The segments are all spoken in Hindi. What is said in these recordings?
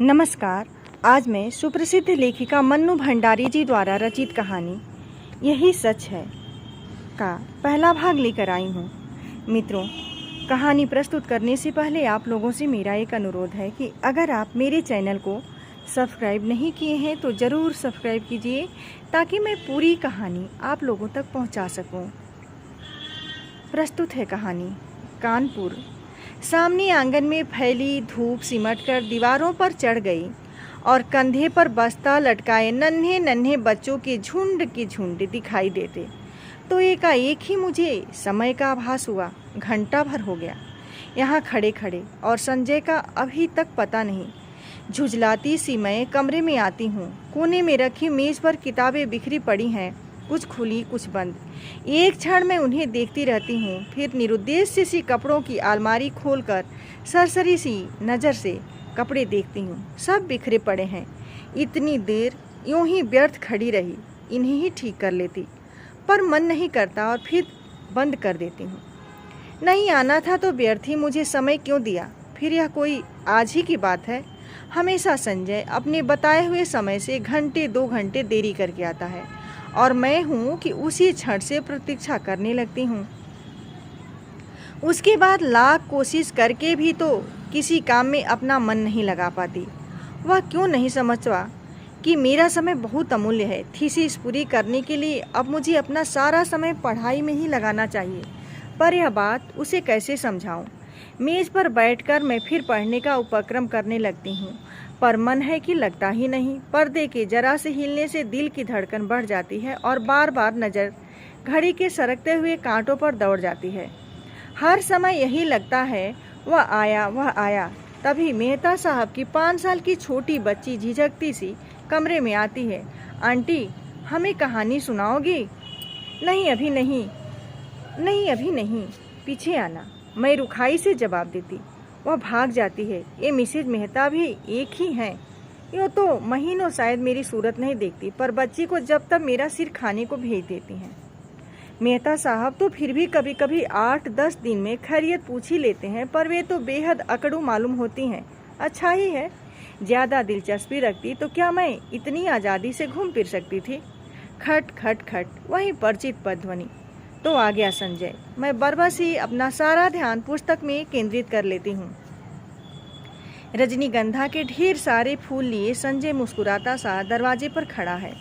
नमस्कार। आज मैं सुप्रसिद्ध लेखिका मन्नू भंडारी जी द्वारा रचित कहानी यही सच है का पहला भाग लेकर आई हूँ। मित्रों, कहानी प्रस्तुत करने से पहले आप लोगों से मेरा एक अनुरोध है कि अगर आप मेरे चैनल को सब्सक्राइब नहीं किए हैं तो ज़रूर सब्सक्राइब कीजिए ताकि मैं पूरी कहानी आप लोगों तक पहुँचा सकूँ। प्रस्तुत है कहानी कानपुर। सामने आंगन में फैली धूप सिमटकर दीवारों पर चढ़ गई और कंधे पर बस्ता लटकाए नन्हे नन्हे बच्चों के झुंड दिखाई देते तो एकाएक ही मुझे समय का आभास हुआ। घंटा भर हो गया यहाँ खड़े खड़े और संजय का अभी तक पता नहीं। झुंझलाती सी मैं कमरे में आती हूँ। कोने में रखी मेज़ पर किताबें बिखरी पड़ी हैं, कुछ खुली कुछ बंद। एक क्षण में उन्हें देखती रहती हूँ, फिर निरुद्देश्य सी कपड़ों की अलमारी खोलकर सरसरी सी नज़र से कपड़े देखती हूँ। सब बिखरे पड़े हैं। इतनी देर यूं ही व्यर्थ खड़ी रही, इन्हें ही ठीक कर लेती, पर मन नहीं करता और फिर बंद कर देती हूँ। नहीं आना था तो व्यर्थ ही मुझे समय क्यों दिया। फिर यह कोई आज ही की बात है। हमेशा संजय अपने बताए हुए समय से घंटे 2 घंटे देरी करके आता है और मैं हूँ कि उसी क्षण से प्रतीक्षा करने लगती हूँ। उसके बाद लाख कोशिश करके भी तो किसी काम में अपना मन नहीं लगा पाती। वह क्यों नहीं समझता कि मेरा समय बहुत अमूल्य है। थीसिस पूरी करने के लिए अब मुझे अपना सारा समय पढ़ाई में ही लगाना चाहिए, पर यह बात उसे कैसे समझाऊं। मेज़ पर बैठकर मैं फिर पढ़ने का उपक्रम करने लगती हूँ, पर मन है कि लगता ही नहीं। पर्दे के जरा से हिलने से दिल की धड़कन बढ़ जाती है और बार बार नज़र घड़ी के सरकते हुए कांटों पर दौड़ जाती है। हर समय यही लगता है, वह आया। तभी मेहता साहब की 5 साल की छोटी बच्ची झिझकती सी कमरे में आती है। आंटी, हमें कहानी सुनाओगी? नहीं अभी नहीं, पीछे आना, मैं रुखाई से जवाब देती। वह भाग जाती है। ये मिसेज मेहता भी एक ही हैं। यूँ तो महीनों शायद मेरी सूरत नहीं देखती, पर बच्ची को जब तक मेरा सिर खाने को भेज देती हैं। मेहता साहब तो फिर भी कभी कभी 8-10 दिन में खैरियत पूछ ही लेते हैं, पर वे तो बेहद अकड़ू मालूम होती हैं। अच्छा ही है, ज़्यादा दिलचस्पी रखती तो क्या मैं इतनी आज़ादी से घूम फिर सकती थी। खट खट खट, वही परिचित पदध्वनि। तो आ गया संजय। मैं बरबस ही अपना सारा ध्यान पुस्तक में केंद्रित कर लेती हूँ। रजनीगंधा के ढेर सारे फूल लिए संजय मुस्कुराता सा दरवाजे पर खड़ा है।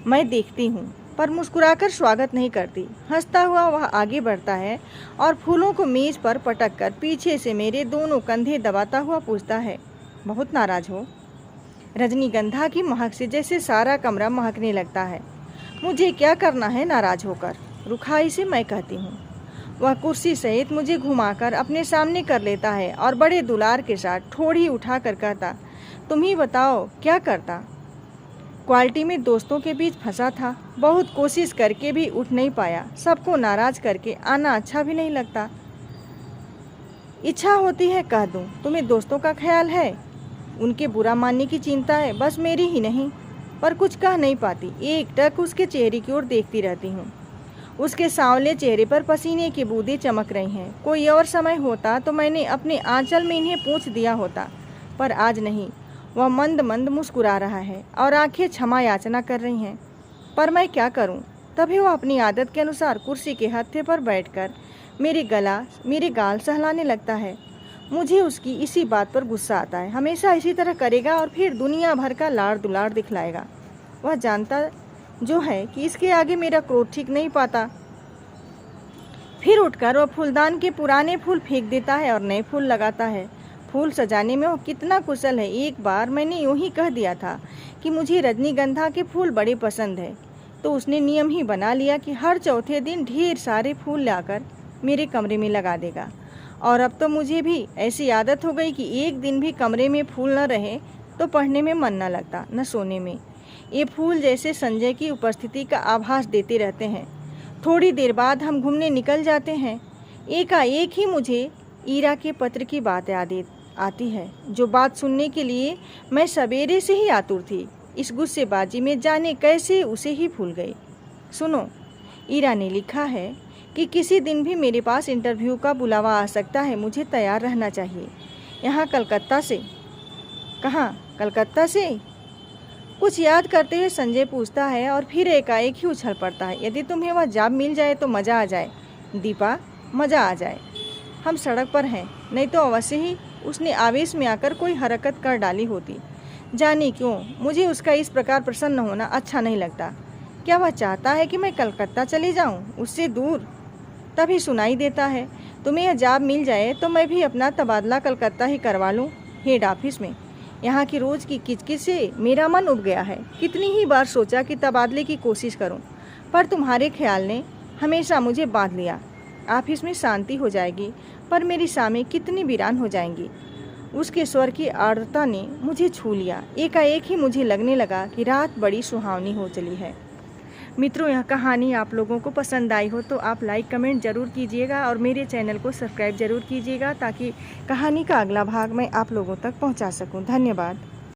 मैं देखती हूँ, पर मुस्कुराकर स्वागत नहीं करती। हंसता हुआ वह आगे बढ़ता है और फूलों को मेज़ पर पटक कर पीछे से मेरे दोनों कंधे दबाता हुआ पूछता है, बहुत नाराज हो? रजनीगंधा की महक से जैसे सारा कमरा महकने लगता है। मुझे क्या करना है नाराज होकर, रुखाई से मैं कहती हूँ। वह कुर्सी सहित मुझे घुमाकर अपने सामने कर लेता है और बड़े दुलार के साथ ठोड़ी उठाकर कहता, तुम ही बताओ क्या करता। क्वालिटी में दोस्तों के बीच फंसा था, बहुत कोशिश करके भी उठ नहीं पाया। सबको नाराज करके आना अच्छा भी नहीं लगता। इच्छा होती है कह दूँ, तुम्हें दोस्तों का ख्याल है, उनके बुरा मानने की चिंता है, बस मेरी ही नहीं, पर कुछ कह नहीं पाती। एक टक उसके चेहरे की ओर देखती रहती हूँ। उसके सांवले चेहरे पर पसीने की बूंदें चमक रही हैं। कोई और समय होता तो मैंने अपने आंचल में इन्हें पोंछ दिया होता, पर आज नहीं। वह मंद मंद मुस्कुरा रहा है और आंखें क्षमा याचना कर रही हैं, पर मैं क्या करूं। तभी वह अपनी आदत के अनुसार कुर्सी के हत्थे पर बैठकर मेरे गाल सहलाने लगता है। मुझे उसकी इसी बात पर गुस्सा आता है। हमेशा इसी तरह करेगा और फिर दुनिया भर का लाड़ दुलाड़ दिखलाएगा। वह जानता जो है कि इसके आगे मेरा क्रोध ठीक नहीं पाता। फिर उठकर वह फूलदान के पुराने फूल फेंक देता है और नए फूल लगाता है। फूल सजाने में वो कितना कुशल है। एक बार मैंने यूं ही कह दिया था कि मुझे रजनीगंधा के फूल बड़े पसंद है, तो उसने नियम ही बना लिया कि हर चौथे दिन ढेर सारे फूल लाकर मेरे कमरे में लगा देगा। और अब तो मुझे भी ऐसी आदत हो गई कि एक दिन भी कमरे में फूल न रहे तो पढ़ने में मन न लगता, न सोने में। ये फूल जैसे संजय की उपस्थिति का आभास देते रहते हैं। थोड़ी देर बाद हम घूमने निकल जाते हैं। एकाएक ही मुझे ईरा के पत्र की बात याद आती है, जो बात सुनने के लिए मैं सवेरे से ही आतुर थी। इस गुस्सेबाजी में जाने कैसे उसे ही भूल गई। सुनो, ईरा ने लिखा है कि किसी दिन भी मेरे पास इंटरव्यू का बुलावा आ सकता है, मुझे तैयार रहना चाहिए। यहाँ कलकत्ता से कहाँ? कलकत्ता से? कुछ याद करते हुए संजय पूछता है और फिर एकाएक ही उछल पड़ता है। यदि तुम्हें वह जॉब मिल जाए तो मज़ा आ जाए दीपा, मज़ा आ जाए। हम सड़क पर हैं, नहीं तो अवश्य ही उसने आवेश में आकर कोई हरकत कर डाली होती। जाने क्यों मुझे उसका इस प्रकार प्रसन्न होना अच्छा नहीं लगता। क्या वह चाहता है कि मैं कलकत्ता चली जाऊं, उससे दूर? तभी सुनाई देता है, तुम्हें यह जॉब मिल जाए तो मैं भी अपना तबादला कलकत्ता ही करवा लूं, हेड ऑफिस में। यहाँ की रोज़ की किचकिच से मेरा मन उब गया है। कितनी ही बार सोचा कि तबादले की कोशिश करूं, पर तुम्हारे ख्याल ने हमेशा मुझे बांध लिया। ऑफिस में शांति हो जाएगी, पर मेरी शामें कितनी वीरान हो जाएंगी। उसके स्वर की आर्द्रता ने मुझे छू लिया। एकाएक ही मुझे लगने लगा कि रात बड़ी सुहावनी हो चली है। मित्रों, यह कहानी आप लोगों को पसंद आई हो तो आप लाइक कमेंट ज़रूर कीजिएगा और मेरे चैनल को सब्सक्राइब ज़रूर कीजिएगा, ताकि कहानी का अगला भाग मैं आप लोगों तक पहुंचा सकूं। धन्यवाद।